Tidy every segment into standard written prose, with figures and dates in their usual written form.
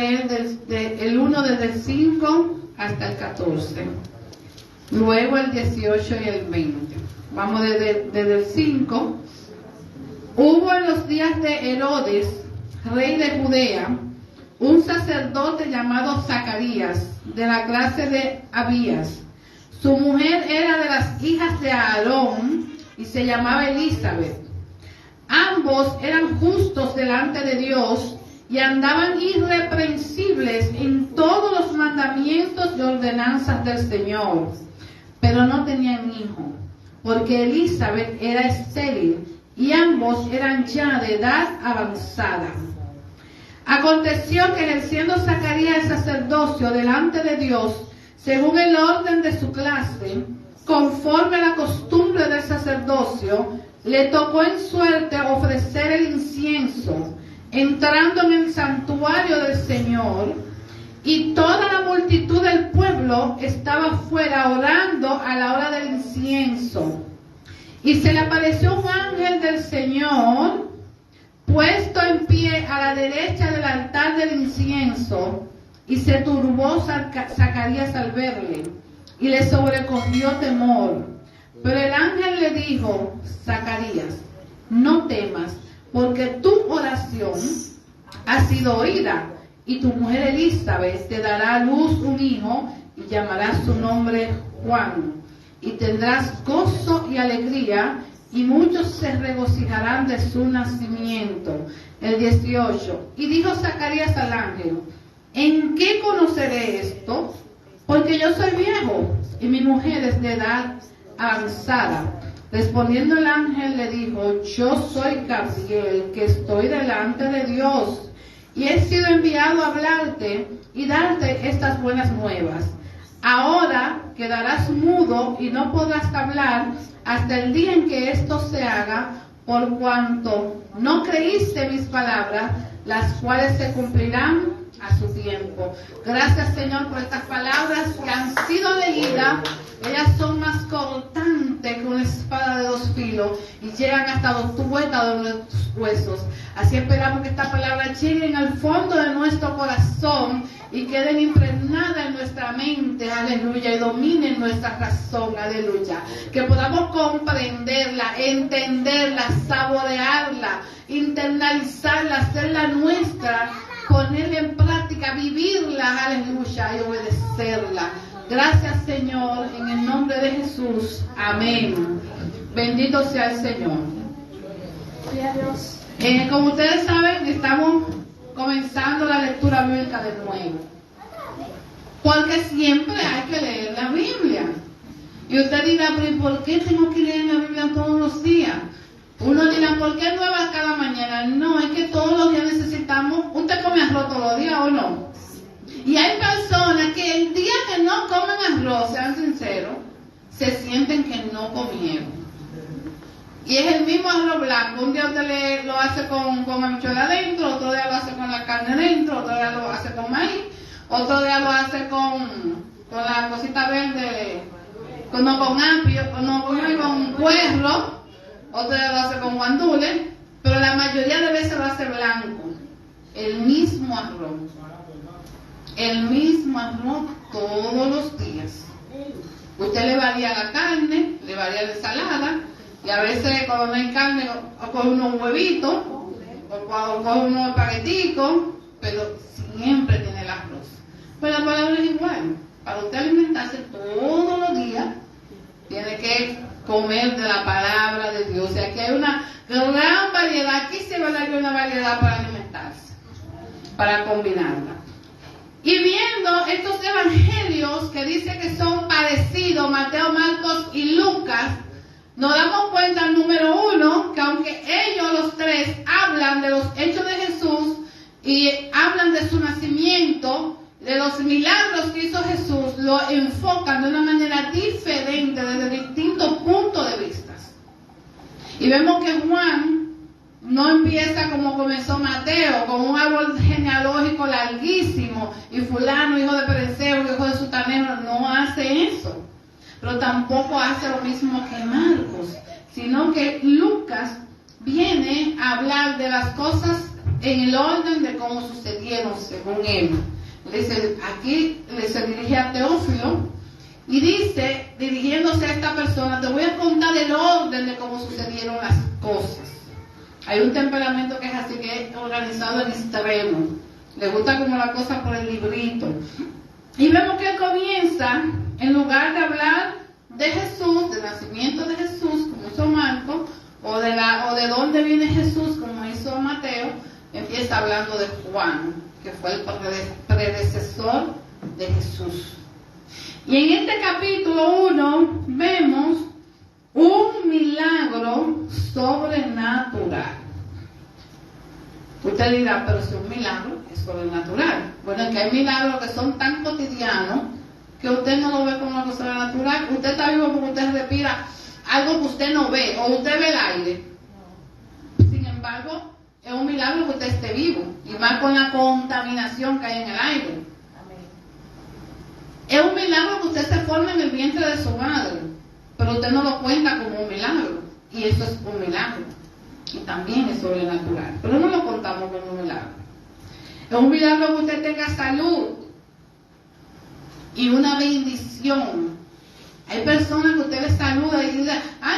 leer el 1 desde el 5 hasta el 14. Luego el 18 y el 20. Vamos desde el 5. Hubo en los días de Herodes, rey de Judea, un sacerdote llamado Zacarías, de la clase de Abías. Su mujer era de las hijas de Aarón y se llamaba Elizabeth. Ambos eran justos delante de Dios y andaban irreprensibles en todos los mandamientos y ordenanzas del Señor. Pero no tenían hijo, porque Elizabeth era estéril y ambos eran ya de edad avanzada. Aconteció que ejerciendo Zacarías el sacerdocio delante de Dios, según el orden de su clase, conforme a la costumbre del sacerdocio, le tocó en suerte ofrecer el incienso, entrando en el santuario del Señor, y toda la multitud del pueblo estaba fuera orando a la hora del incienso. Y se le apareció un ángel del Señor, puesto en pie a la derecha del altar del incienso, y se turbó Zacarías al verle, y le sobrecogió temor. Pero el ángel le dijo: Zacarías, no temas, porque tu oración ha sido oída, y tu mujer Elizabeth te dará a luz un hijo, y llamarás su nombre Juan. Y tendrás gozo y alegría, y muchos se regocijarán de su nacimiento. El 18. Y dijo Zacarías al ángel: ¿en qué conoceré esto? Porque yo soy viejo, y mi mujer es de edad avanzada. Respondiendo el ángel le dijo: yo soy Gabriel, que estoy delante de Dios, y he sido enviado a hablarte y darte estas buenas nuevas. Ahora quedarás mudo y no podrás hablar hasta el día en que esto se haga, por cuanto no creíste mis palabras, las cuales se cumplirán a su tiempo. Gracias, Señor, por estas palabras que han sido leídas. Ellas son más cortantes que una espada de dos filos y llegan hasta los tuétanos de tus huesos. Así esperamos que esta palabra llegue al fondo de nuestro corazón y queden impregnadas en nuestra mente, aleluya, y dominen nuestra razón, aleluya. Que podamos comprenderla, entenderla, saborearla, internalizarla, hacerla nuestra, ponerla en práctica, vivirla, aleluya, y obedecerla. Gracias, Señor, en el nombre de Jesús. Amén. Bendito sea el Señor. Gloria a Dios. Como ustedes saben, estamos comenzando la lectura bíblica de nuevo, porque siempre hay que leer la Biblia. Y usted dirá: pero ¿por qué tengo que leer la Biblia todos los días? Uno dirá: ¿por qué nueva cada mañana? No, es que todos los días necesitamos. ¿Usted come arroz todos los días o no? Y hay personas que el día que no comen arroz, sean sinceros, se sienten que no comieron. Y es el mismo arroz blanco. Un día usted lo hace con habichuela adentro, otro día lo hace con la carne adentro, otro día lo hace con maíz, otro día lo hace con la cosita verde, con apio, con puerro, otro día lo hace con guandules, pero la mayoría de veces lo hace blanco. El mismo arroz. El mismo arroz todos los días. Usted le varía la carne, le varía la ensalada, y a veces cuando no hay carne, o coge unos huevitos, o coge unos espagueticos, pero siempre tiene el arroz. Pero la palabra es igual. Para usted alimentarse todos los días, tiene que comer de la palabra de Dios. O sea, que hay una gran variedad. Aquí se va a dar una variedad para alimentarse, para combinarla. Y viendo estos evangelios que dice que son parecidos, Mateo, Marcos y Lucas, nos damos cuenta, número uno, que aunque ellos los tres hablan de los hechos de Jesús y hablan de su nacimiento, de los milagros que hizo Jesús, lo enfocan de una manera diferente, desde distintos puntos de vista. Y vemos que Juan no empieza como comenzó Mateo, con un árbol genealógico larguísimo, y fulano, hijo de Pereceo, hijo de Sutanero. No hace eso. Pero tampoco hace lo mismo que Marcos, sino que Lucas viene a hablar de las cosas en el orden de cómo sucedieron según él. Dice, aquí se dirige a Teófilo y dice, dirigiéndose a esta persona, te voy a contar el orden de cómo sucedieron las cosas. Hay un temperamento que es así, que es organizado en extremo. Le gusta como la cosa por el librito. Y vemos que él comienza, en lugar de hablar de Jesús, del nacimiento de Jesús, como hizo Marco, o de dónde viene Jesús, como hizo Mateo, empieza hablando de Juan, que fue el predecesor de Jesús. Y en este capítulo 1 vemos un milagro sobrenatural. Usted dirá, pero si un milagro es sobrenatural. Bueno, es que hay milagros que son tan cotidianos que usted no lo ve como algo sobrenatural. Usted está vivo porque usted respira algo que usted no ve, o usted ve el aire. Sin embargo, es un milagro que usted esté vivo, y más con la contaminación que hay en el aire. Amén. Es un milagro que usted se forme en el vientre de su madre, pero usted no lo cuenta como un milagro, y eso es un milagro, y también es sobrenatural, pero no lo contamos como un milagro. Es un milagro que usted tenga salud y una bendición. Hay personas que usted les saluda y dice,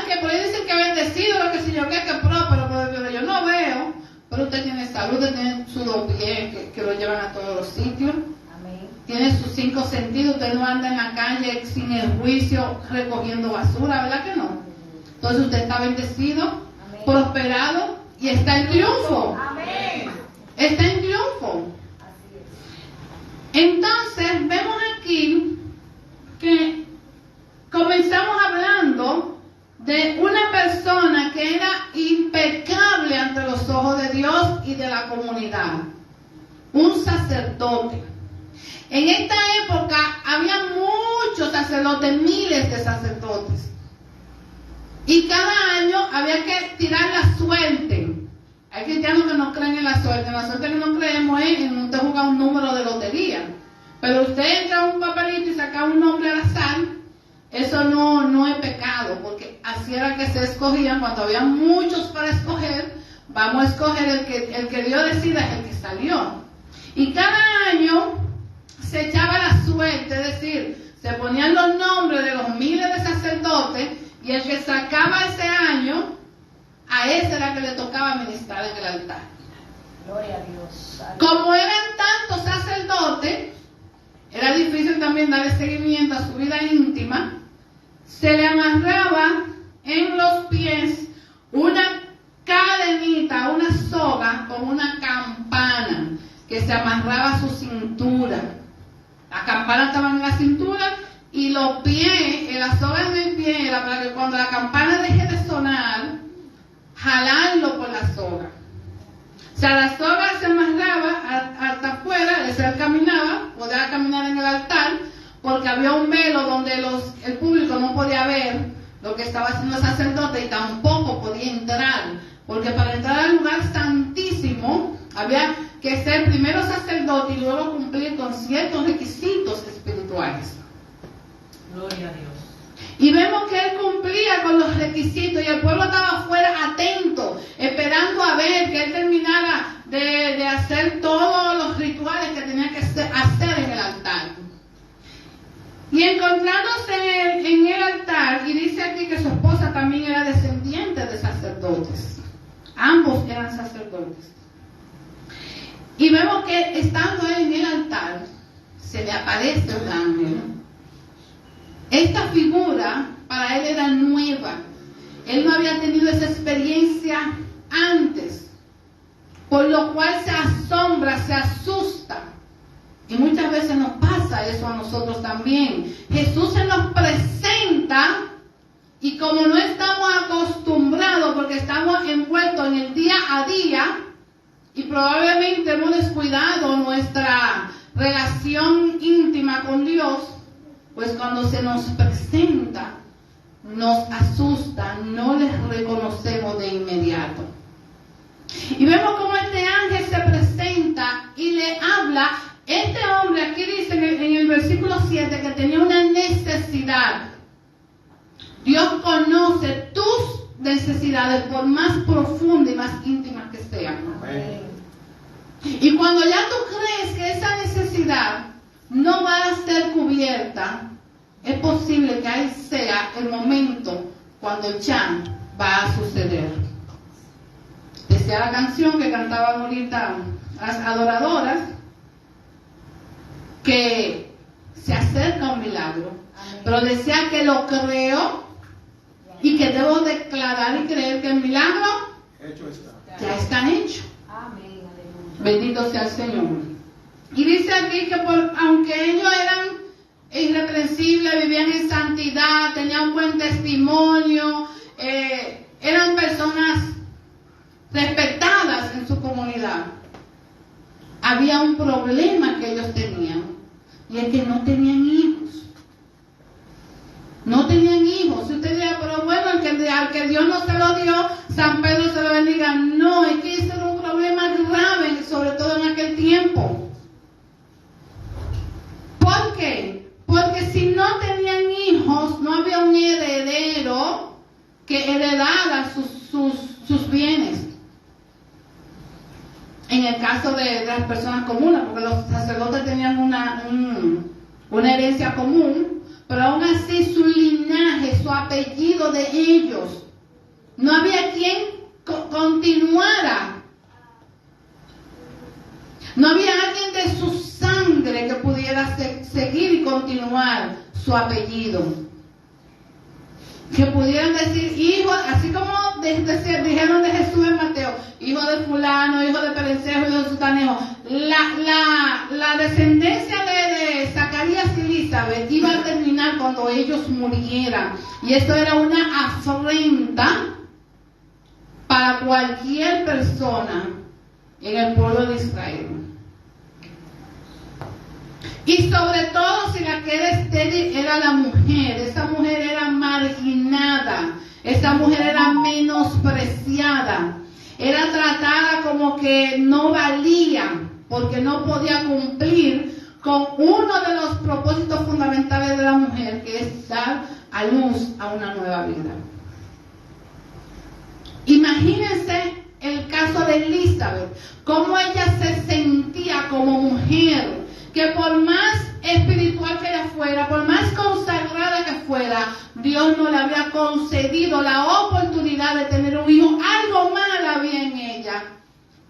que por ahí dicen que bendecido, lo que sé yo, que próspero, pero yo no veo. Pero usted tiene salud, usted tiene sus 2 pies que lo llevan a todos los sitios. Amén. Tiene sus 5 sentidos, usted no anda en la calle sin el juicio recogiendo basura, ¿verdad que no? Entonces usted está bendecido, amén, prosperado y está en triunfo. Amén. Está en triunfo. Así es. Entonces vemos aquí que comenzamos hablando de una persona que era impecable ante los ojos de Dios y de la comunidad, un sacerdote. En esta época había muchos sacerdotes, miles de sacerdotes, y cada año había que tirar la suerte. Hay cristianos que no creen en la suerte que no creemos es en usted jugar un número de lotería, pero usted entra a un papelito y saca un nombre al azar. Eso no es pecado, porque así era que se escogían. Cuando había muchos para escoger, vamos a escoger el que Dios decida, es el que salió. Y cada año se echaba la suerte, es decir, se ponían los nombres de los miles de sacerdotes, y el que sacaba ese año, a ese era que le tocaba ministrar en el altar. Gloria a Dios. Como eran tantos sacerdotes, era difícil también darle seguimiento a su vida íntima. Se le amarraba en los pies una cadenita, una soga con una campana que se amarraba a su cintura. La campana estaba en la cintura y los pies, la soga en el pie era para que cuando la campana deje de sonar, jalarlo por la soga. O sea, la soga se amarraba hasta afuera, él caminaba, podía caminar en el altar, porque había un velo donde el público no podía ver lo que estaba haciendo el sacerdote y tampoco podía entrar, porque para entrar al lugar santísimo había que ser primero sacerdote y luego cumplir con ciertos requisitos espirituales. Gloria a Dios. Y vemos que él cumplía con los requisitos y el pueblo estaba afuera atento, esperando a ver que él terminara de hacer todos los rituales que tenía que hacer en el altar. Y encontrándose en el altar, y dice aquí que su esposa también era descendiente de sacerdotes. Ambos eran sacerdotes. Y vemos que estando él en el altar, se le aparece un ángel. Esta figura para él era nueva. Él no había tenido esa experiencia antes, por lo cual se asombra, se asusta. Y muchas veces nos pasa eso a nosotros también. Jesús se nos presenta y como no estamos acostumbrados, porque estamos envueltos en el día a día y probablemente hemos descuidado nuestra relación íntima con Dios, pues cuando se nos presenta, nos asusta, no les reconocemos de inmediato. Y vemos cómo este ángel se presenta y le habla. Este hombre, aquí dice en el versículo 7, que tenía una necesidad. Dios conoce tus necesidades, por más profundas y más íntimas que sean. Amén. Y cuando ya tú crees que esa necesidad no va a ser cubierta, es posible que ahí sea el momento cuando ya va a suceder. Decía la canción que cantaban ahorita las adoradoras, que se acerca un milagro. Pero decía que lo creo y que debo declarar y creer que el milagro ya está hecho. Bendito sea el Señor. Y dice aquí que aunque ellos eran irreprensibles, vivían en santidad, tenían buen testimonio, eran personas respetadas en su comunidad, había un problema que ellos tenían, y es que no tenían hijos. No tenían hijos. Si usted dirá, pero bueno, al que Dios no se lo dio, San Pedro se lo bendiga. No, es que ese era un problema grave, sobre todo en aquel tiempo. ¿Por qué? Porque si no tenían hijos, no había un heredero que heredara sus bienes. En el caso de las personas comunes, porque los sacerdotes tenían una herencia común, pero aún así su linaje, su apellido de ellos, no había quien continuara. No había alguien de su sangre que pudiera seguir y continuar su apellido. Que pudieran decir hijo, así como dijeron de Jesús en Mateo, hijo de fulano, hijo de perencejo, hijo de sutanejo. La descendencia de Zacarías y Elizabeth iba a terminar cuando ellos murieran. Y esto era una afrenta para cualquier persona en el pueblo de Israel. Y sobre todo si la que era estéril era la mujer. Esa mujer era marginada, esa mujer era menospreciada, era tratada como que no valía, porque no podía cumplir con uno de los propósitos fundamentales de la mujer, que es dar a luz a una nueva vida. Imagínense el caso de Elizabeth, cómo ella se sentía como mujer, que por más espiritual que ella fuera, por más consagrada que fuera, Dios no le había concedido la oportunidad de tener un hijo. Algo mal había en ella.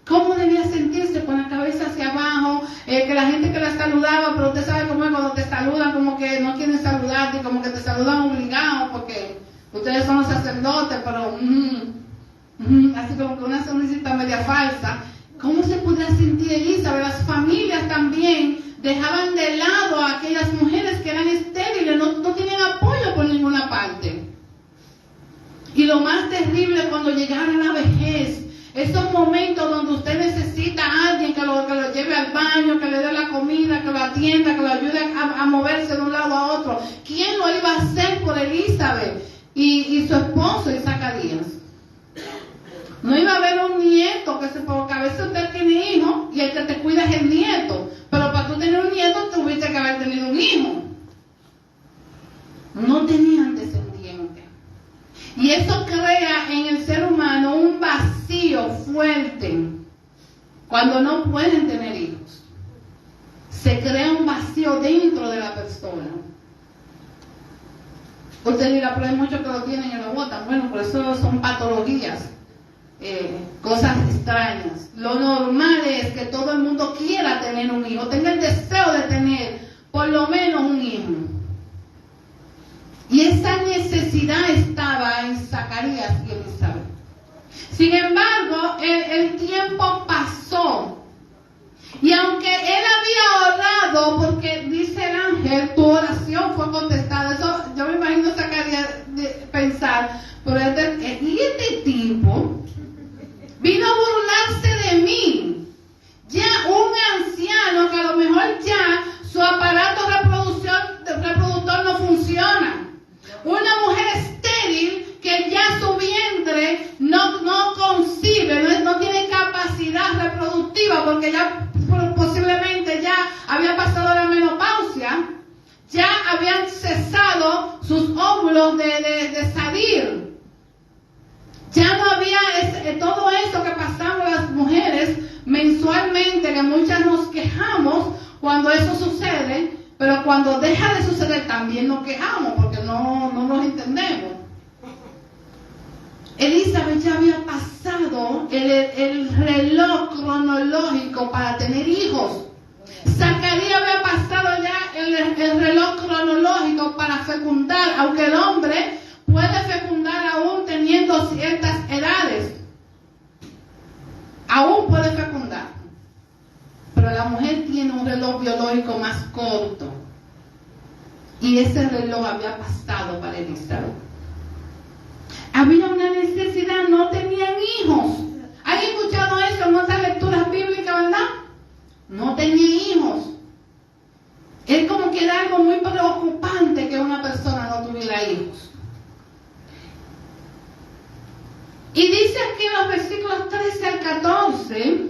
¿Cómo debía sentirse con la cabeza hacia abajo? Que la gente que la saludaba, pero usted sabe cómo es cuando te saludan, como que no quieren saludarte, como que te saludan obligados, porque ustedes son los sacerdotes, pero así como que una sonrisita media falsa. ¿Cómo se podría sentir Elizabeth? Las familias también dejaban de lado a aquellas mujeres que eran estériles, no tienen apoyo por ninguna parte. Y lo más terrible cuando llegaron a la vejez, esos momentos donde usted necesita a alguien que lo lleve al baño, que le dé la comida, que lo atienda, que lo ayude a moverse de un lado a otro. ¿Quién lo iba a hacer por Elizabeth y su esposo y Zacarías? No iba a haber un nieto, porque a veces usted tiene hijos y el que te cuida es el nieto. Pero para tú tener un nieto tuviste que haber tenido un hijo. No tenían descendientes. Y eso crea en el ser humano un vacío fuerte cuando no pueden tener hijos. Se crea un vacío dentro de la persona. Usted dirá, pero hay muchos que lo tienen y lo botan. Bueno, por eso son patologías. Cosas extrañas. Lo normal es que todo el mundo quiera tener un hijo, tenga el deseo de tener por lo menos un hijo. Y esa necesidad estaba en Zacarías y Elizabeth. Sin embargo, el tiempo pasó. Y aunque él había orado, porque dice el ángel, tu oración fue contestada. Eso yo me imagino Zacarías pensar, pero este tipo vino a burlarse de mí. Ya un anciano que a lo mejor ya su aparato reproductor no funciona. Una mujer estéril que ya su vientre no concibe, no tiene capacidad reproductiva porque ya posiblemente cuando eso sucede, pero cuando deja de suceder también nos quejamos porque no nos entendemos. Elizabeth ya había pasado el reloj cronológico para tener hijos. Zacarías había pasado ya el reloj cronológico para fecundar, aunque el hombre puede fecundar aún teniendo ciertas edades. Aún puede fecundar. Pero la mujer tiene un reloj biológico más corto. Y ese reloj había pasado para Elizabeth. Había una necesidad, no tenían hijos. ¿Han escuchado eso en otras lecturas bíblicas, verdad? No tenía hijos. Es como que era algo muy preocupante que una persona no tuviera hijos. Y dice aquí en los versículos 13 al 14,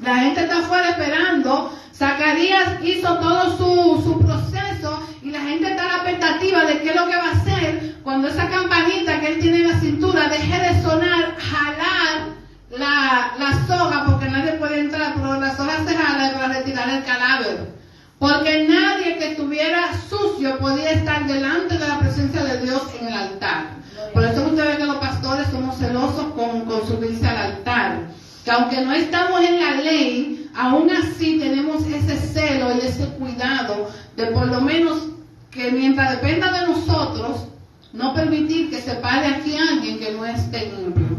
la gente está afuera esperando. Zacarías hizo todo su proceso y la gente está a la expectativa de qué es lo que va a hacer cuando esa campanita que él tiene en la cintura deje de sonar, jalar la soga, porque nadie puede entrar, pero la soga se jala para retirar el cadáver. Porque nadie que estuviera sucio podía estar delante de la presencia de Dios en el altar. Por eso usted ve que los pastores somos celosos con subirse al altar. Que aunque no estamos en la ley, aún así tenemos ese celo y ese cuidado de por lo menos que mientras dependa de nosotros, no permitir que se pare aquí alguien que no esté limpio.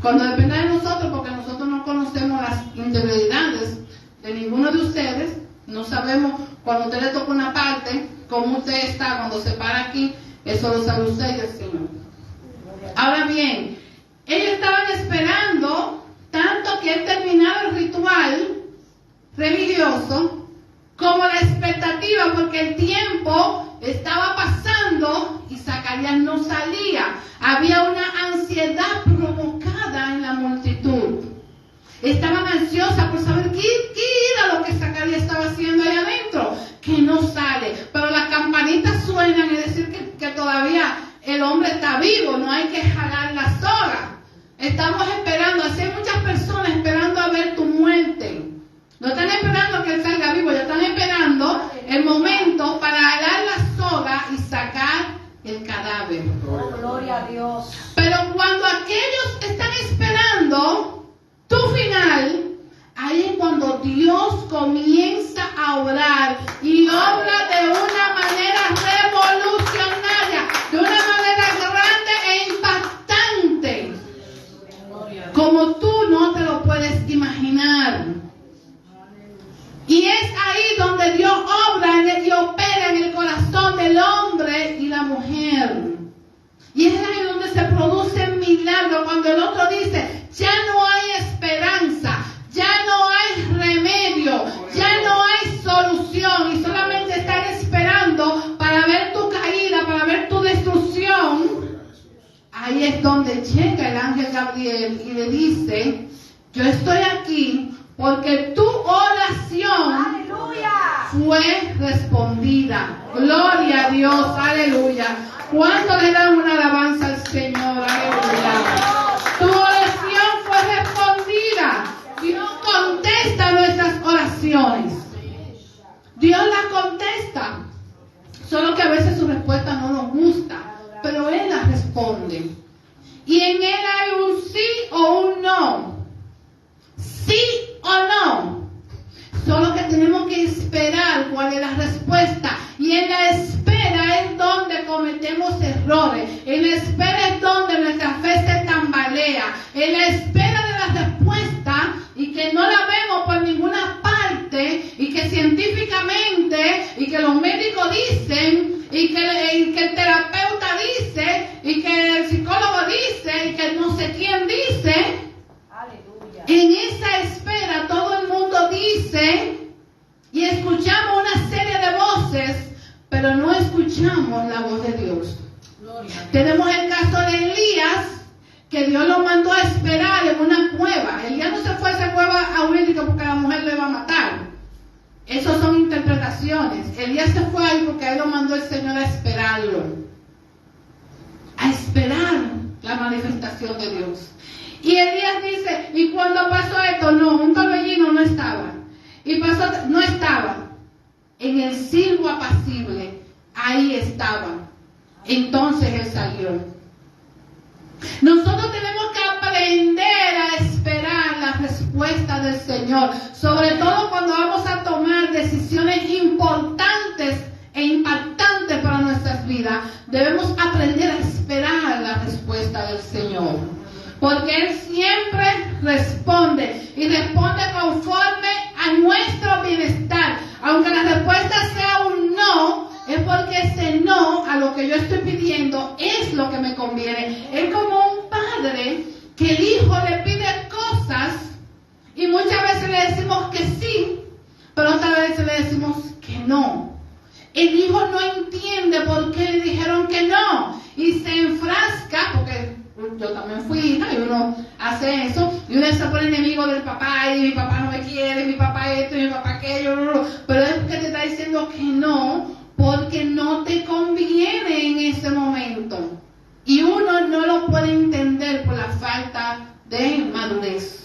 Cuando dependa de nosotros, porque nosotros no conocemos las interioridades de ninguno de ustedes, no sabemos cuando usted le toca una parte, cómo usted está cuando se para aquí, eso lo sabe usted y el Señor. Ahora bien, ellos estaban esperando tanto que él terminara el ritual religioso como la expectativa, porque el tiempo estaba pasando y Zacarías no salía. Había una ansiedad provocada en la multitud. Estaban ansiosas por saber qué era lo que Zacarías estaba haciendo ahí adentro, que no sale. Pero las campanitas suenan y decir que todavía el hombre está vivo, no hay que jalar la soga. Estamos esperando, así hay muchas personas esperando a ver tu muerte. No están esperando que él salga vivo, ya están esperando el momento para jalar la soga y sacar el cadáver. Oh, gloria a Dios. Pero cuando aquellos están esperando tu final, ahí es cuando Dios comienza a obrar y obra de una manera revolucionaria, de una manera grande e impactante, como tú no te lo puedes imaginar. Y es ahí donde Dios obra y opera en el corazón del hombre y la mujer. Y es ahí donde se produce el milagro, cuando el otro dice, ya no hay esperanza, ya no hay remedio, ya no hay solución, y solamente están esperando para ver tu caída, para ver tu destrucción. Ahí es donde llega el ángel Gabriel y le dice, yo estoy aquí porque tu oración ¡Aleluya! fue respondida. Gloria a Dios, aleluya. ¿Cuánto le dan una alabanza al Señor? Aleluya. Tu oración fue respondida. Dios contesta nuestras oraciones. Dios las contesta. Solo que a veces su respuesta no nos gusta, pero Él las responde. Y en Él hay un sí o un no. Sí o no. Solo que tenemos que esperar cuál es la respuesta. Y en la espera es donde cometemos errores. En la espera es donde nuestra fe se tambalea. En la espera de la respuesta, y que no la vemos por ninguna parte, y que científicamente, y que los médicos dicen, y que el terapeuta dice, y que el psicólogo dice, y que no sé quién dice. En esa espera todo el mundo dice y escuchamos una serie de voces, pero no escuchamos la voz de Dios. Tenemos el caso de Elías, que Dios lo mandó a esperar en una cueva. Elías no se fue a esa cueva a huir porque la mujer lo iba a matar. Esas son interpretaciones. Elías se fue ahí porque ahí lo mandó el Señor a esperarlo. A esperar la manifestación de Dios. Y Elías dice, y cuando pasó esto, no, un torbellino no estaba. Y pasó, no estaba. en el silbo apacible, ahí estaba. Entonces él salió. Nosotros tenemos que aprender a esperar la respuesta del Señor, sobre todo cuando vamos a tomar decisiones importantes e impactantes para nuestras vidas. Debemos aprender a esperar la respuesta del Señor, porque Él siempre responde y responde conforme a nuestro bienestar. Aunque la respuesta sea un no, es porque ese no a lo que yo estoy pidiendo es lo que me conviene. Es como un padre que el hijo le pide cosas y muchas veces le decimos que sí, pero otras veces le decimos que no. El hijo no entiende por qué le dijeron que no y se enfrasca, porque yo también fui hija y uno hace eso y uno se pone enemigo del papá y mi papá no me quiere, mi papá esto y mi papá aquello, pero es porque te está diciendo que no, porque no te conviene en ese momento. Y uno no lo puede entender por la falta de madurez.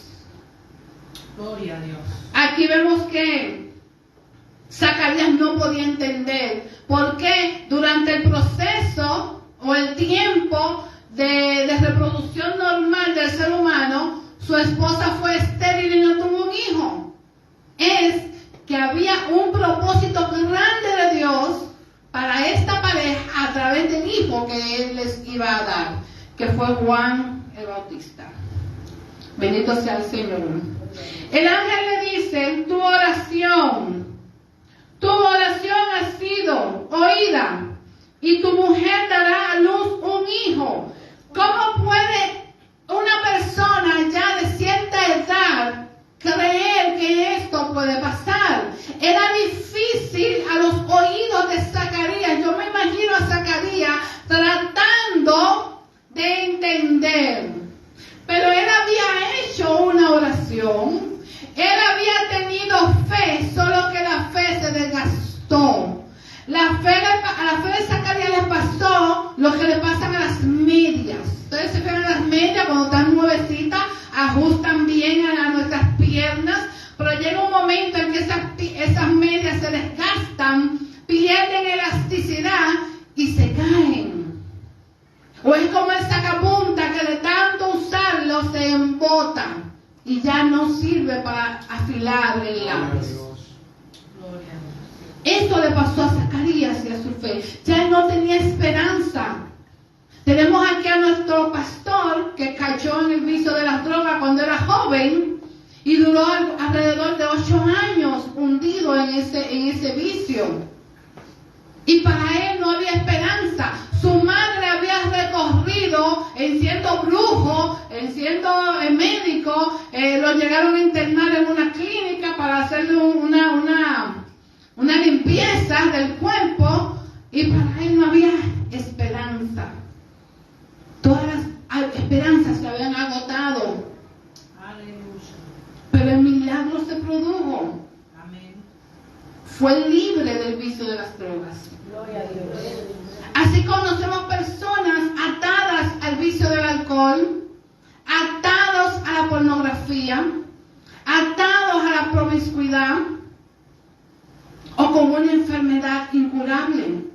Gloria a Dios. Aquí vemos que Zacarías no podía entender por qué durante el proceso o el tiempo de reproducción normal del ser humano, su esposa fue estéril y no tuvo un hijo. Es que había un propósito grande de Dios para esta pareja a través del hijo que Él les iba a dar, que fue Juan el Bautista. Bendito sea el Señor. El ángel le dice, tu oración ha sido oída y tu mujer dará a luz un hijo. ¿Cómo puede una persona ya de cierta edad creer que esto puede pasar? Era difícil a los oídos de Zacarías. Yo me imagino a Zacarías tratando de entender. Pero él había hecho una oración. Él había tenido fe, solo que la fe se desgastó. A la fe de Zacarías le pasó lo que le pasan a las medias. Ustedes se fijan a las medias cuando están nuevecitas, ajustan bien a nuestras piernas, pero llega un momento en que esas medias se desgastan, pierden elasticidad y se caen. O es como el sacapunta que de tanto usarlo se embota y ya no sirve para afilar el lápiz. Esto le pasó a Zacarías y a su fe. Ya él no tenía esperanza. Tenemos aquí a nuestro pastor que cayó en el vicio de las drogas cuando era joven y duró alrededor de 8 años hundido en ese vicio. Y para él no había esperanza. Su madre había recorrido, en siendo brujo, en siendo médico, lo llegaron a internar en una clínica para hacerle una limpieza del cuerpo, y para él no había esperanza. Todas las esperanzas se habían agotado. Aleluya. Pero el milagro se produjo. Amén. Fue libre del vicio de las drogas. Gloria a Dios. Así conocemos personas atadas al vicio del alcohol, atados a la pornografía, atados a la promiscuidad, o con una enfermedad incurable,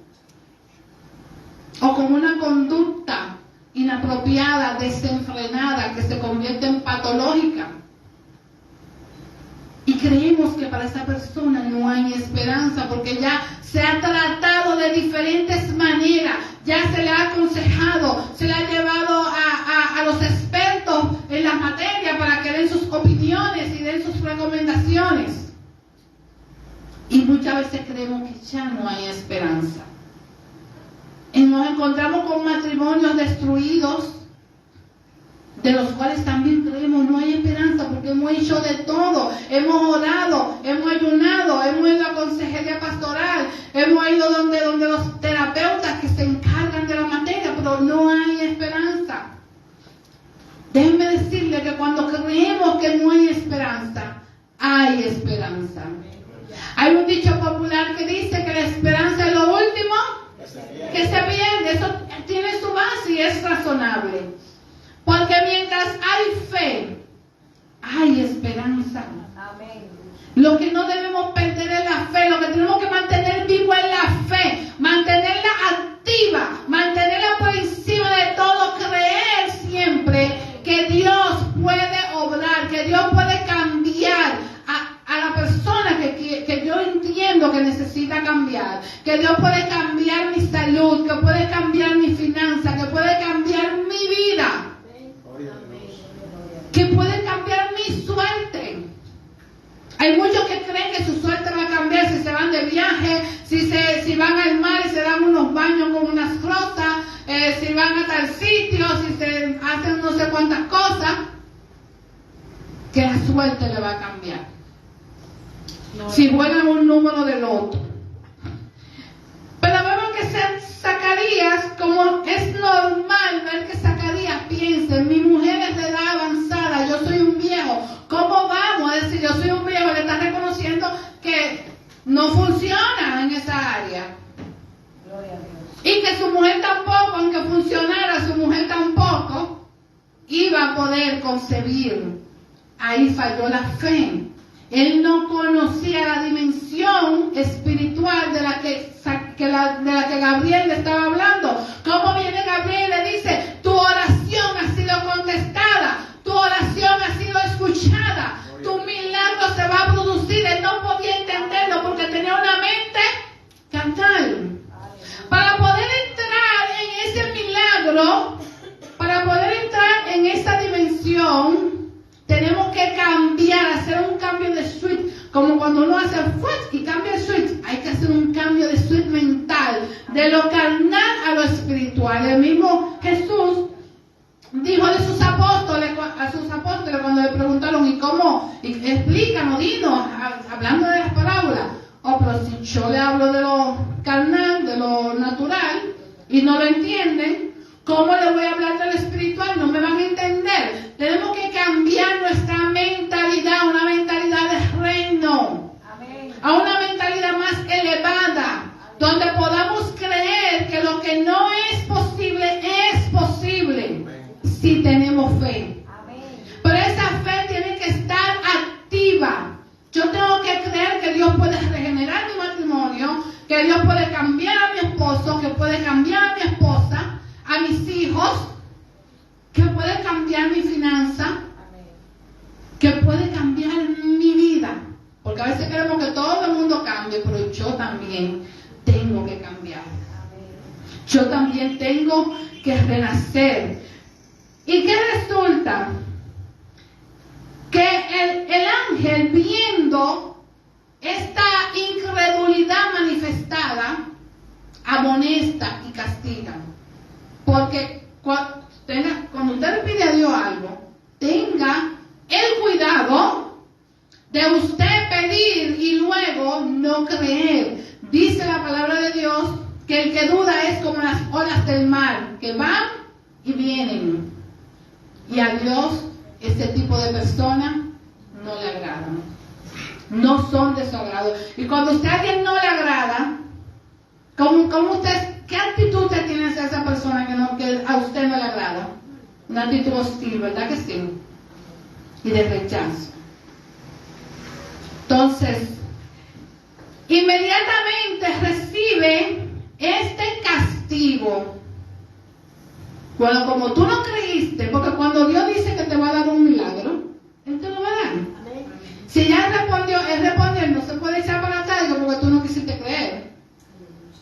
o con una conducta inapropiada, desenfrenada, que se convierte en patológica. Y creemos que para esa persona no hay esperanza, porque ya se ha tratado de diferentes maneras, ya se le ha aconsejado, se le ha llevado a los expertos en la materia para que den sus opiniones y den sus recomendaciones. Y muchas veces creemos que ya no hay esperanza. Y nos encontramos con matrimonios destruidos, de los cuales también creemos no hay esperanza, porque hemos hecho de todo, hemos orado, hemos ayunado, hemos ido a consejería pastoral, hemos ido donde los terapeutas que se encargan de la materia, pero no hay esperanza. Déjenme decirle que cuando creemos que no hay esperanza, hay esperanza. Hay un dicho popular que dice que la esperanza es lo último que se pierde. Eso tiene su base y es razonable. Porque mientras hay fe, hay esperanza. Amén. Lo que no debemos perder es la fe. Lo que tenemos que mantener creyendo que necesita cambiar, que Dios puede cambiar mi salud, que puede cambiar mi finanza, que puede cambiar mi vida, que puede cambiar mi suerte. Hay muchos que creen que su suerte va a cambiar si se van de viaje, si van al mar y se dan unos baños con unas rosas, si van a tal sitio, si se hacen no sé cuántas cosas, que la suerte le va a cambiar. Si juegan un número de loto. Pero vemos que Zacarías, como es normal ver que Zacarías piensa, mi mujer es de edad avanzada, yo soy un viejo, ¿cómo vamos a decir yo soy un viejo? Le está reconociendo que no funciona en esa área. Y que su mujer tampoco, aunque funcionara, su mujer tampoco iba a poder concebir. Ahí falló la fe. Él no conocía la dimensión espiritual de la que Gabriel le estaba hablando. ¿Cómo viene Gabriel y le dice, tu oración ha sido contestada, tu oración ha sido escuchada, tu milagro se va a producir? Él no podía entenderlo porque tenía una mente carnal. Para poder entrar en ese milagro, para poder entrar en esa dimensión, tenemos que cambiar, hacer un cambio de switch, como cuando uno hace switch y cambia el switch. Hay que hacer un cambio de switch mental, de lo carnal a lo espiritual. El mismo Jesús dijo a sus apóstoles cuando le preguntaron, ¿y cómo? Explícanos, dinos, hablando de las parábolas. Oh, pero si yo le hablo de lo carnal, de lo natural, y no lo entienden, ¿cómo le voy a hablar de lo espiritual? No me van a entender. Tenemos que cambiar nuestra mentalidad, una mentalidad de reino. Amén. A una mentalidad más elevada, donde podamos creer que lo que no es posible, si tenemos fe. Amén. Pero esa fe tiene que estar activa. Yo tengo que creer que Dios puede regenerar mi matrimonio, que Dios puede cambiar a mi esposo, que puede cambiar a mi esposa, a mis hijos, que puede cambiar mi finanza, que puede cambiar mi vida. Porque a veces queremos que todo el mundo cambie, pero yo también tengo que cambiar. Yo también tengo que renacer. ¿Y qué resulta? Que el ángel, viendo esta incredulidad manifestada, amonesta y castiga. Porque cuando usted le pide a Dios algo, tenga el cuidado de usted pedir y luego no creer. Dice la palabra de Dios que el que duda es como las olas del mar, que van y vienen. Y a Dios ese tipo de personas no le agradan. No son de su agrado. Y cuando usted a alguien no le agrada, ¿qué actitud usted tiene hacia esa persona que a usted no le agrada? Una actitud hostil, ¿verdad que sí? Y de rechazo. Entonces, inmediatamente recibe este castigo. Bueno, como tú no creíste, porque cuando Dios dice que te va a dar un milagro, Él te lo va a dar. Amén. Si ya Él respondió, no se puede echar para atrás porque tú no quisiste creer.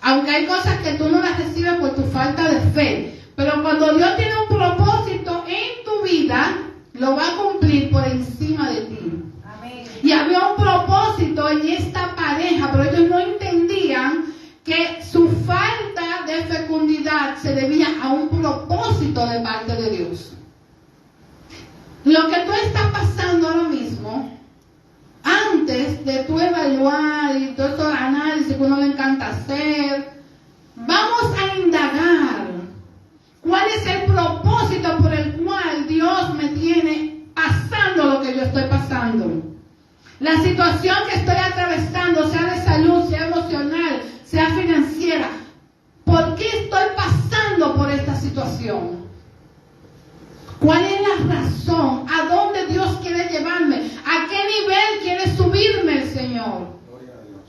Aunque hay cosas que tú no las recibes por tu falta de fe. Pero cuando Dios tiene un propósito en tu vida, lo va a cumplir por encima de ti. Amén. Y había un propósito en esta pareja, pero ellos no entendían que su falta de fecundidad se debía a un propósito de parte de Dios. Lo que tú estás pasando ahora mismo, antes de tú evaluar y todo esto análisis que uno le encanta hacer, vamos a indagar cuál es el propósito por el cual Dios me tiene pasando lo que yo estoy pasando. La situación que estoy atravesando, sea de salud, sea emocional, sea financiera. ¿Por qué estoy pasando por esta situación? ¿Cuál es la razón? ¿A dónde Dios quiere llevarme? ¿A qué nivel quiere subirme el Señor? Gloria a Dios.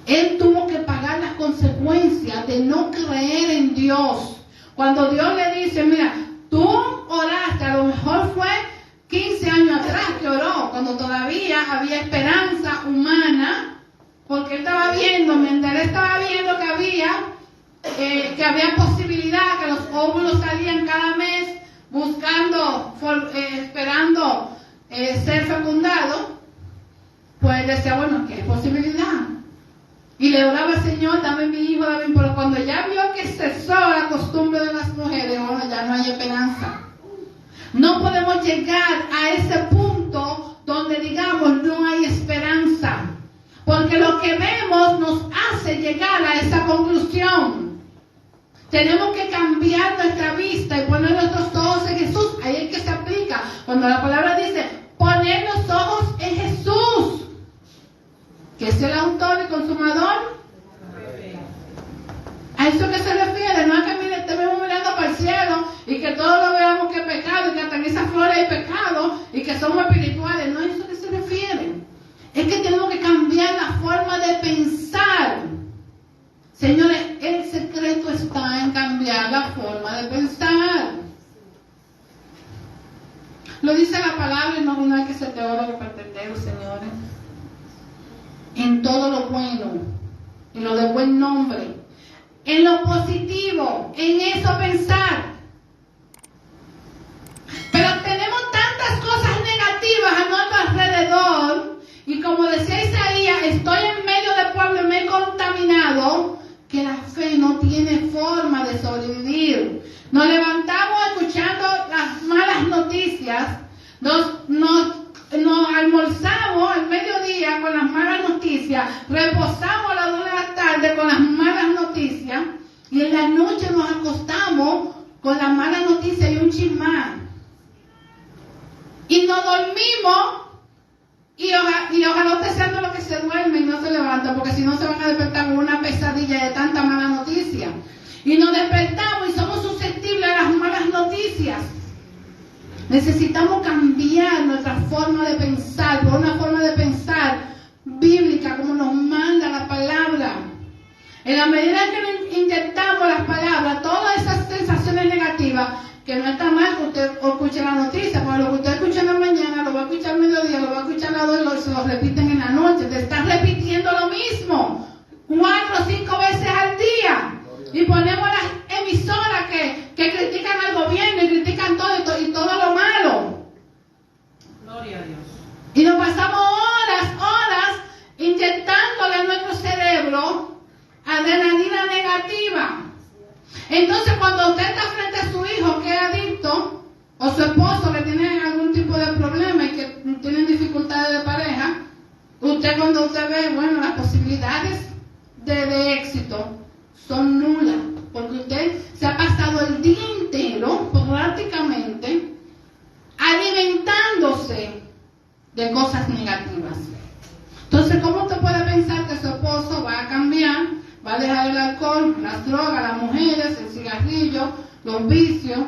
Él tuvo que pagar las consecuencias de no creer en Dios. Cuando Dios le dice, mira, tú oraste, a lo mejor fue 15 años atrás que oró, cuando todavía había esperanza humana, porque él estaba viendo, mientras él estaba viendo que había posibilidad, que los óvulos salían cada mes buscando, esperando ser fecundados, pues decía, bueno, que hay posibilidad. Y le oraba, Señor, dame mi hijo, dame. Pero cuando ya vio que cesó la costumbre de las mujeres, bueno, ya no hay esperanza. No podemos llegar a ese punto donde digamos no hay esperanza, porque lo que vemos nos hace llegar a esa conclusión. Tenemos que cambiar nuestra vista y poner nuestros ojos en Jesús. Ahí es que se aplica. Cuando la palabra dice poner los ojos en Jesús, que es el autor y consumador. A eso que se refiere, no es que estemos mirando para el cielo y que todos lo veamos que es pecado y que hasta en esas flores hay pecado y que somos espirituales. No es eso que se refiere. Es que tenemos que cambiar la forma de pensar. Señores, el secreto está en cambiar la forma de pensar. Lo dice la palabra y no hay que ser teólogo para entenderlo, señores. En todo lo bueno, en lo de buen nombre, en lo positivo, en eso pensar. Pero tenemos tantas cosas negativas a nuestro alrededor, y como decía Isaías, estoy en medio del pueblo y me he contaminado, que la fe no tiene forma de sobrevivir. Nos levantamos escuchando las malas noticias, nos almorzamos al mediodía con las malas noticias, reposamos a las 2 de la tarde con las malas noticias, y en la noche nos acostamos con las malas noticias y un chismán. Y nos dormimos, y ojalá usted sea de los que se duerme y no se levanta, porque si no se van a despertar con una pesadilla de tanta mala noticia. Y nos despertamos y somos susceptibles a las malas noticias. Necesitamos cambiar nuestra forma de pensar por una forma de pensar bíblica, como nos manda la palabra. En la medida que inyectamos las palabras, todas esas sensaciones negativas, que no está mal que usted escuche la noticia, porque lo que usted escucha en la mañana, lo va a escuchar al mediodía, lo va a escuchar a las 2 y se lo repiten en la noche. Te están repitiendo lo mismo 4 o 5 veces al día. Y ponemos las emisoras que critican al gobierno y critican todo lo malo. Gloria a Dios. Y nos pasamos horas inyectándole a nuestro cerebro adrenalina negativa. Entonces, cuando usted está frente a su hijo que es adicto, o su esposo que tiene algún tipo de problema y que tienen dificultades de pareja, cuando usted ve, bueno, las posibilidades de éxito son nulas, porque usted se ha pasado el día entero, prácticamente, alimentándose de cosas negativas. Entonces, ¿cómo usted puede pensar que su esposo va a cambiar? Va a dejar el alcohol, las drogas, las mujeres, el cigarrillo, los vicios.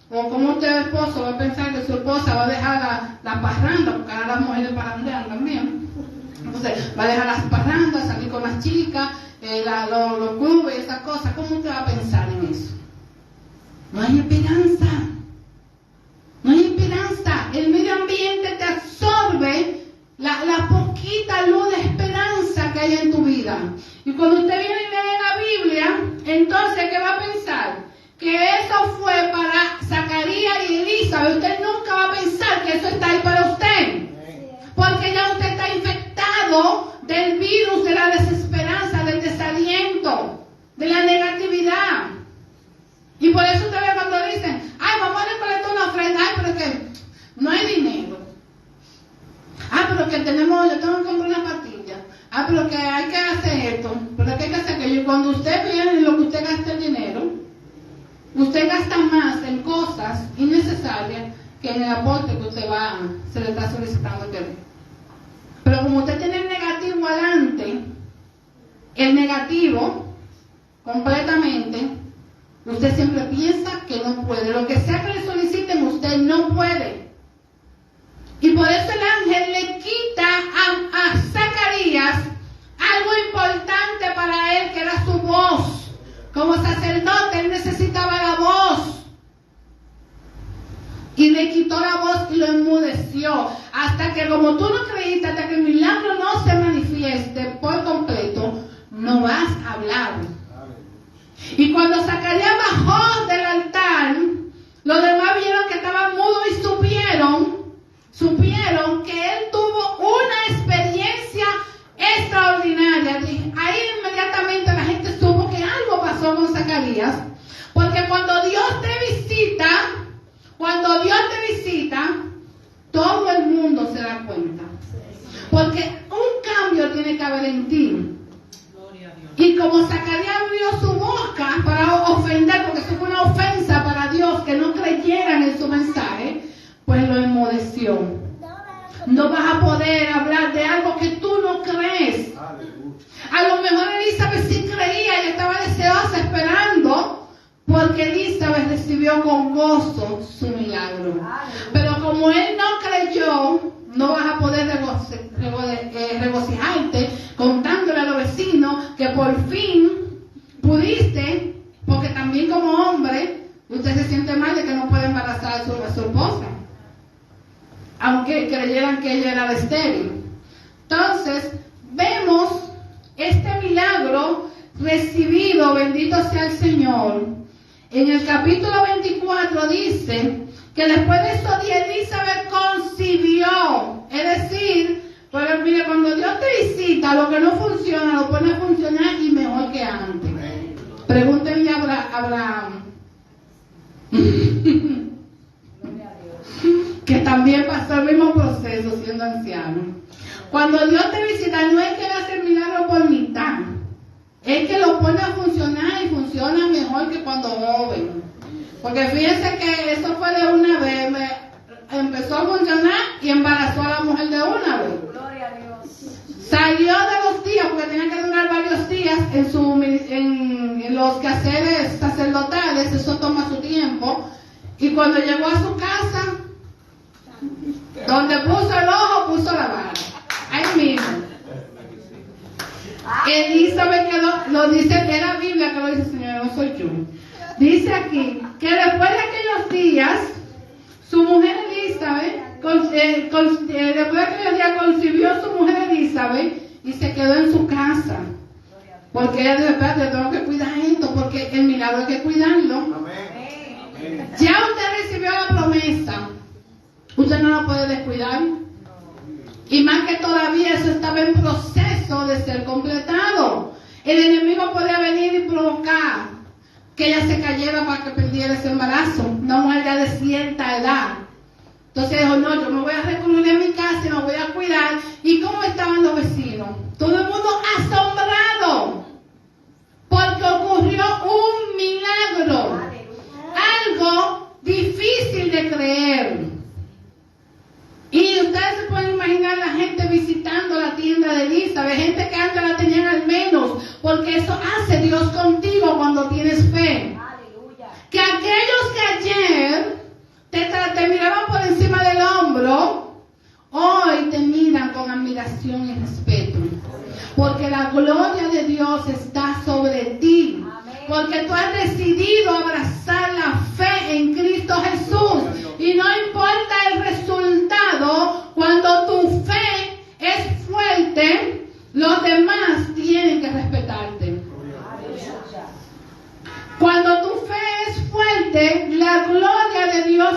O como usted, esposo, va a pensar que su esposa va a dejar la parranda, porque ahora las mujeres parrandean también. Entonces, va a dejar las parrandas, salir con las chicas, los clubes, esas cosas. ¿Cómo usted va a pensar en eso? No hay esperanza. No hay esperanza. El medio ambiente te absorbe la poquita luz de esperanza que hay en tu vida. Y cuando usted viene y lee la Biblia, entonces, ¿qué va a pensar? Que eso fue para Zacarías y Elizabeth. Usted nunca va a pensar que eso está ahí para usted. Porque ya usted está infectado del virus de la desesperanza, del desaliento, de la negatividad. Y por eso usted ve cuando dicen, ay, vamos a recolectar una ofrenda, ay, pero que no hay dinero. Ah, pero que yo tengo que comprar una pastilla. Ah, pero que hay que hacer esto, pero que hay que hacer aquello. Y cuando usted viene lo que usted gasta el dinero, usted gasta más en cosas innecesarias que en el aporte que usted se le está solicitando que dé. Pero como usted tiene el negativo adelante, el negativo completamente, usted siempre piensa que no puede. Lo que sea que le soliciten, usted no puede. Y por eso el ángel le quita a Zacarías algo importante para él, que era su voz. Como sacerdote, él necesitaba la voz. Y le quitó la voz y lo enmudeció. enmudeció. Hasta que, como tú no creíste, hasta que el milagro no se manifieste por completo, no vas a hablar. Y cuando Zacarías bajó del altar, los demás vieron que estaba mudo y supieron que él tuvo una experiencia extraordinaria. Ahí inmediatamente la gente supo que algo pasó con Zacarías, porque cuando Dios te visita, todo el mundo se da cuenta, porque un cambio tiene que haber en ti. Y como Zacarías abrió su boca para ofender, porque eso fue una ofensa para Dios, que no creyeran en su mensaje, pues lo enmudeció. No vas a poder hablar de algo que tú no crees. A lo mejor Elizabeth sí creía y estaba deseosa esperando, porque Elizabeth recibió con gozo su milagro. Pero como él no creyó, no vas a poder regocijarte contándole a los vecinos que por fin pudiste, porque también como hombre usted se siente mal de que no puede embarazar a su esposa, aunque creyeran que ella era estéril. Entonces vemos este milagro recibido, bendito sea el Señor. En el capítulo 24 dice que después de eso Elizabeth concibió. Es decir, pero mire, cuando Dios te visita, lo que no funciona lo pone a funcionar y mejor que antes. Pregúntenle a Abraham, que también pasó el mismo proceso siendo anciano. Cuando Dios te visita, no es que le hace el milagro por mitad, es que lo pone a funcionar y funciona mejor que cuando joven. Porque fíjense que eso fue de una vez, empezó a funcionar y embarazó a la mujer de una vez. Gloria a Dios. Salió de los días, porque tenía que durar varios días en los quehaceres sacerdotales, eso toma su tiempo. Y cuando llegó a su casa, donde puso el ojo, puso la vara. Ahí mismo. Elizabeth quedó, lo dice, era la Biblia que lo dice, señora, no soy yo. Dice aquí que después de aquellos días, su mujer Elizabeth, después de aquellos días concibió su mujer Elizabeth y se quedó en su casa. Porque ella dijo, espérate, tengo que cuidar esto, porque el milagro hay que cuidarlo. Amén. Ya usted recibió la promesa, usted no la puede descuidar. Y más que todavía eso estaba en proceso de ser completado. El enemigo podía venir y provocar que ella se cayera para que perdiera ese embarazo. Una mujer ya de cierta edad. Entonces dijo, no, yo me voy a recluir en mi casa y me voy a cuidar. ¿Y cómo estaban los vecinos? Todo el mundo asombrado, porque ocurrió un milagro. Algo difícil de creer. Y ustedes se pueden imaginar la gente visitando la tienda de Elizabeth, gente que antes la tenían al menos, porque eso hace Dios contigo cuando tienes fe. Aleluya. Que aquellos que ayer te miraban por encima del hombro, hoy te miran con admiración y respeto, porque la gloria de Dios está sobre ti. Porque tú has decidido abrazar la fe en Cristo Jesús. Y no importa el resultado, cuando tu fe es fuerte, los demás tienen que respetarte. Cuando tu fe es fuerte, la gloria de Dios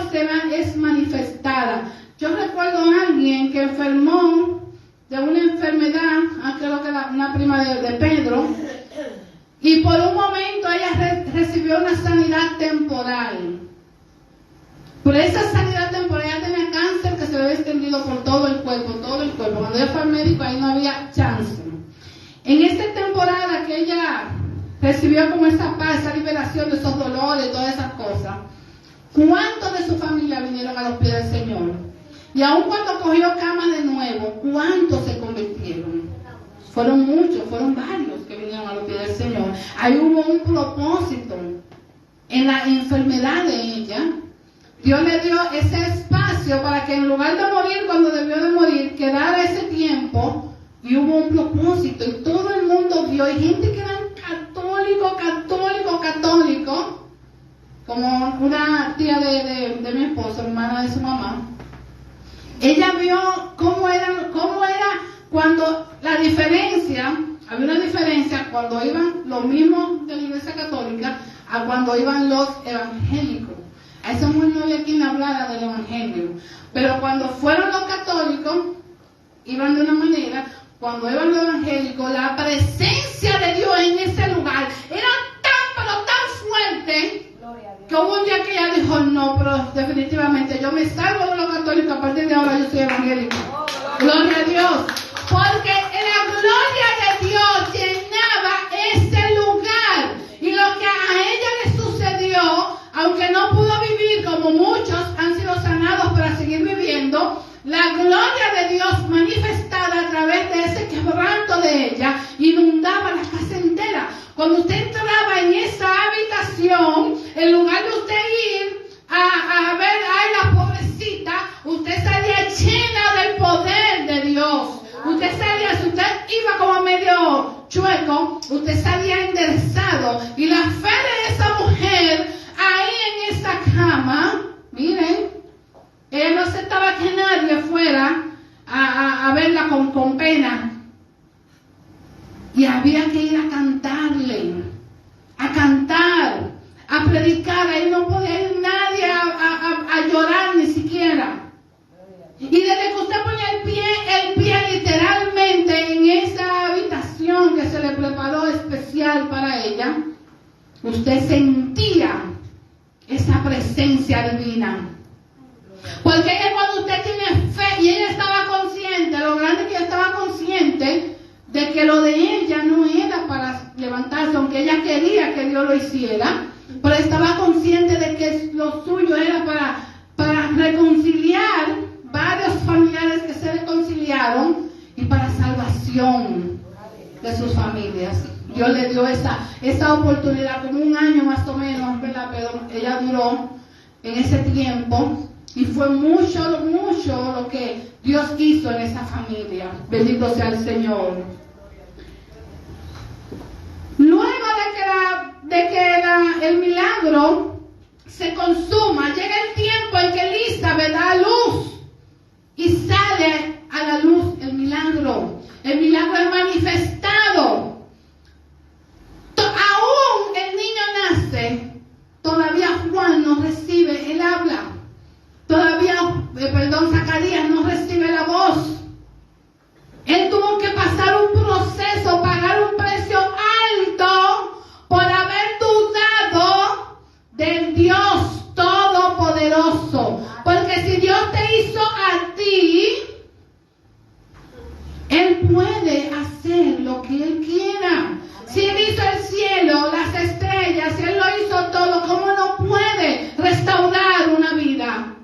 es manifestada. Yo recuerdo a alguien que enfermó de una enfermedad, creo que era una prima de Pedro, y por un momento ella recibió una sanidad temporal. Por esa sanidad temporal ella tenía cáncer que se había extendido por todo el cuerpo. Cuando ella fue al médico ahí no había chance. En esta temporada que ella recibió como esa paz, esa liberación de esos dolores, todas esas cosas, ¿cuántos de su familia vinieron a los pies del Señor? Y aun cuando cogió cama de nuevo, ¿cuántos se convirtieron? Fueron muchos, fueron varios que vinieron a los pies del Señor. Ahí hubo un propósito en la enfermedad de ella. Dios le dio ese espacio para que en lugar de morir cuando debió de morir, quedara ese tiempo y hubo un propósito. Y todo el mundo vio, y gente que eran católicos, como una tía de mi esposo, hermana de su mamá, Ella vio cómo era cuando la diferencia, había una diferencia cuando iban los mismos de la Iglesia Católica a cuando iban los evangélicos. A esa mujer no había quien hablara del evangelio. Pero cuando fueron los católicos, iban de una manera. Cuando iban los evangélicos, la presencia de Dios en ese lugar era pero tan fuerte, que hubo un día que ella dijo, no, pero definitivamente yo me salgo de los católicos, a partir de ahora yo soy evangélica. Gloria a Dios. Porque la gloria de Dios llenaba ese lugar. Y lo que a ella le sucedió, aunque no pudo vivir como muchos han sido sanados para seguir viviendo, la gloria de Dios manifestada a través de ese quebranto de ella inundaba la casa entera. Cuando usted entraba en esa habitación, en lugar de usted ir a ver, ay, la pobrecita, usted salía llena del poder de Dios. Usted salía, si usted iba como medio chueco, usted salía enderezado. Y la fe de esa mujer ahí en esa cama, miren, ella no aceptaba que nadie fuera a verla con pena. Y había que ir a cantarle, a cantar, a predicar. Ahí no podía ir nadie a llorar ni siquiera. Y desde que usted ponía el pie literalmente en esa habitación que se le preparó especial para ella, usted sentía esa presencia divina. Porque ella, cuando usted tiene fe, y ella estaba consciente, lo grande que ella estaba consciente de que lo de ella no era para levantarse, aunque ella quería que Dios lo hiciera, pero estaba consciente de que lo suyo era para reconciliar varios familiares que se reconciliaron y para salvación de sus familias. Dios le dio esa oportunidad, como un año más o menos, ¿verdad? Pero ella duró en ese tiempo. Y fue mucho lo que Dios hizo en esa familia. Bendito sea el Señor. Luego de que el milagro se consuma, llega el tiempo en que Elizabeth da a luz y sale a la luz el milagro. El milagro es manifestado. Aún el niño nace, todavía Juan no recibe el habla. Todavía, Zacarías no recibe la voz. Él tuvo que pasar un proceso, pagar un precio alto por haber dudado del Dios Todopoderoso. Porque si Dios te hizo a ti, Él puede hacer lo que Él quiera. Si Él hizo el cielo, las estrellas, si Él lo hizo todo, ¿cómo no puede restaurar una vida?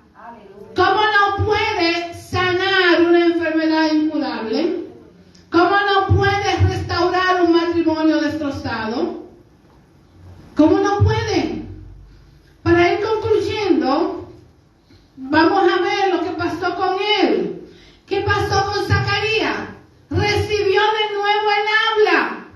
¿Cómo no puede sanar una enfermedad incurable? ¿Cómo no puede restaurar un matrimonio destrozado? ¿Cómo no puede? Para ir concluyendo, vamos a ver lo que pasó con él. ¿Qué pasó con Zacarías? Recibió de nuevo el habla.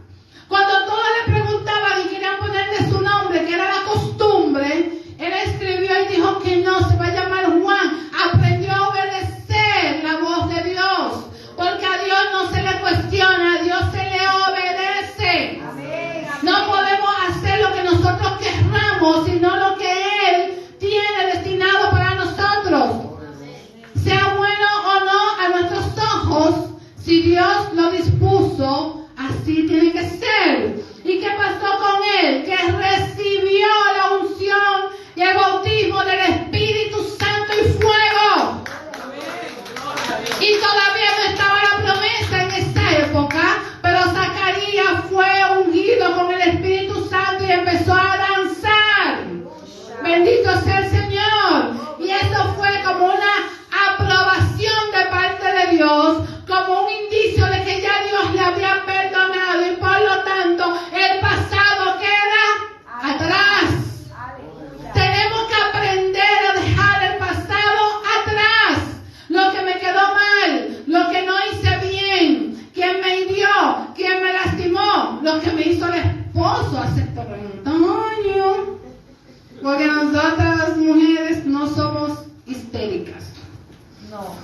Cuando todos le preguntaban y querían ponerle su nombre, que era la costumbre, él escribió y dijo que no, se va a llamar Juan. Aprendió a obedecer la voz de Dios, porque a Dios no se le cuestiona, a Dios se le obedece. Amén. No podemos hacer lo que nosotros querramos, sino lo que Él tiene destinado para nosotros. Sea bueno o no a nuestros ojos, si Dios lo dispuso, así tiene que ser. ¿Y qué pasó con él? Que recibió la unción y el bautismo del Espíritu Santo y fuego. Y todavía no estaba la promesa en esa época, pero Zacarías fue ungido con el Espíritu Santo y empezó a danzar. Bendito sea el Señor. Y eso fue como una aprobación de parte de Dios, como un indicio de que ya Dios le había perdonado y por lo tanto el pasado queda atrás. Tenemos que aprender a dejar el pasado atrás. Lo que me quedó mal, lo que no hice bien, quien me hirió, quien me lastimó, lo que me hizo el esposo hace 30 años. Porque nosotras las mujeres no somos histéricas.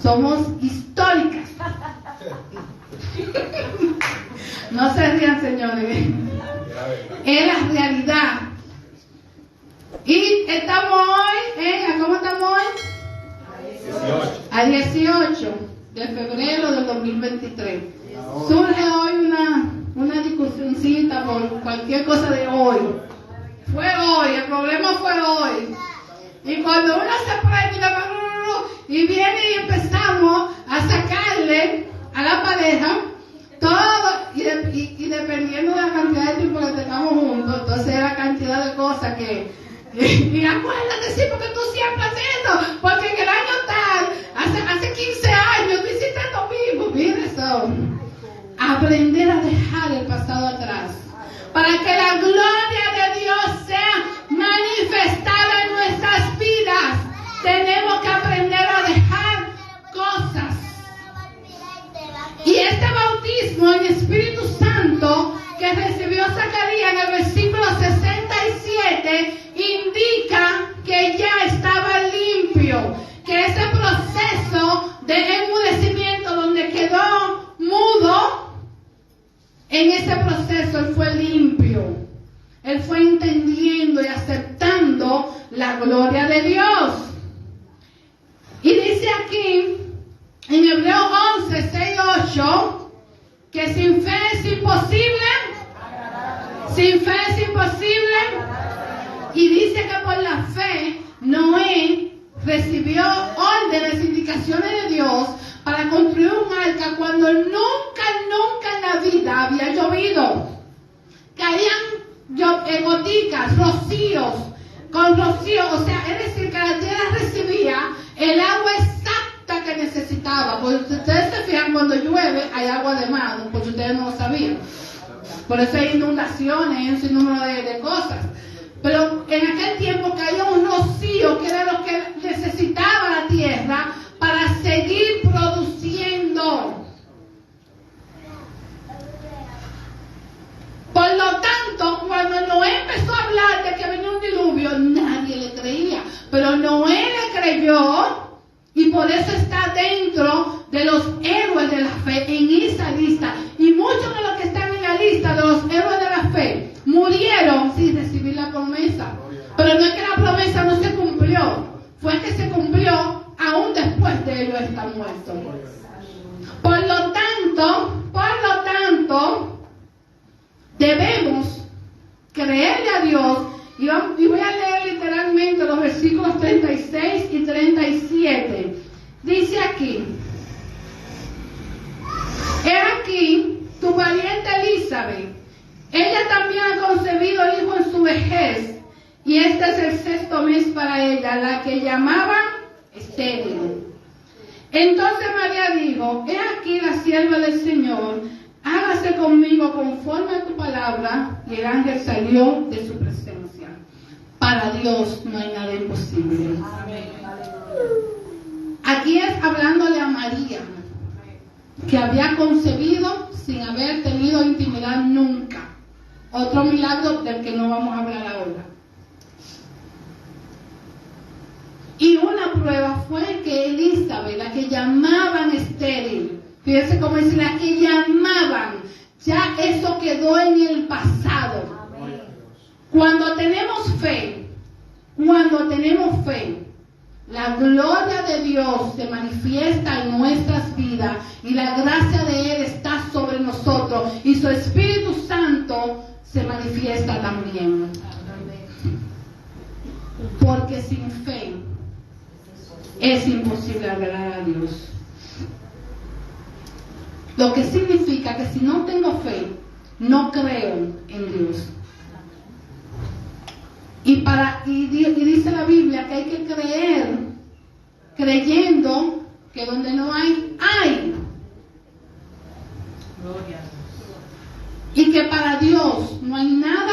Somos históricas. No se rían, señores. Es la realidad. Y estamos hoy, ¿cómo estamos hoy? A 18 de febrero del 2023. Surge hoy una discusioncita por cualquier cosa de hoy. Fue hoy, el problema fue hoy. Y cuando uno se prende y viene y empezamos a sacarle a la pareja todo, y dependiendo de la cantidad de tiempo que tengamos juntos, entonces la cantidad de cosas que y acuérdate, sí, porque tú siempre haces eso, porque en el año tal, hace 15 años tú hiciste lo mismo. Mira eso, aprender a dejar el pasado atrás para que la gloria de Dios sea manifestada en nuestras vidas. Tenemos que aprender a dejar cosas. Y este bautismo en Espíritu Santo que recibió Zacarías en el versículo 67 indica que ya estaba limpio, que ese proceso de enmudecimiento donde quedó mudo, en ese proceso él fue limpio. Él fue entendiendo y aceptando la gloria de Dios. Y dice aquí, en Hebreos 11, 6, 8, que sin fe es imposible. Sin fe es imposible. Y dice que por la fe Noé recibió órdenes, indicaciones de Dios para construir un arca cuando nunca en la vida había llovido. Caían goticas, rocíos, con rocío, o sea, es decir, que la tierra recibía el agua exacta que necesitaba. Porque ustedes se fijan, cuando llueve hay agua de mar, porque ustedes no lo sabían. Por eso hay inundaciones, hay un sinnúmero de cosas. Pero en aquel tiempo caía un rocío que era lo que necesitaba la tierra para seguir produciendo. Por lo tanto, cuando Noé empezó a hablar de que venía un diluvio, nadie le creía. Pero Noé le creyó y por eso está dentro de los héroes de la fe en esa lista. Y muchos de los que están en la lista de los héroes de la fe murieron sin recibir la promesa. Pero no es que la promesa no se cumplió, fue que se cumplió aún después de ellos estar muertos. Por lo tanto, debemos creerle a Dios. Y voy a leer literalmente los versículos 36 y 37. Dice aquí: he aquí tu pariente Elizabeth, ella también ha concebido hijo en su vejez, y este es el 6º mes para ella, la que llamaban estéril. Entonces María dijo: he aquí la sierva del Señor, hágase conmigo conforme a tu palabra. Y el ángel salió de su presencia. Para Dios no hay nada imposible. Aquí es hablándole a María, que había concebido sin haber tenido intimidad nunca. Otro milagro del que no vamos a hablar ahora. Y una prueba fue que Elizabeth, la que llamaban estéril, fíjense cómo dice, la que llamaban, ya eso quedó en el pasado. Cuando tenemos fe, la gloria de Dios se manifiesta en nuestras vidas y la gracia de Él está sobre nosotros y su Espíritu Santo se manifiesta también. Porque sin fe es imposible agradar a Dios. Lo que significa que si no tengo fe, no creo en Dios. Y dice la Biblia que hay que creer, creyendo que donde no hay, hay. Y que para Dios no hay nada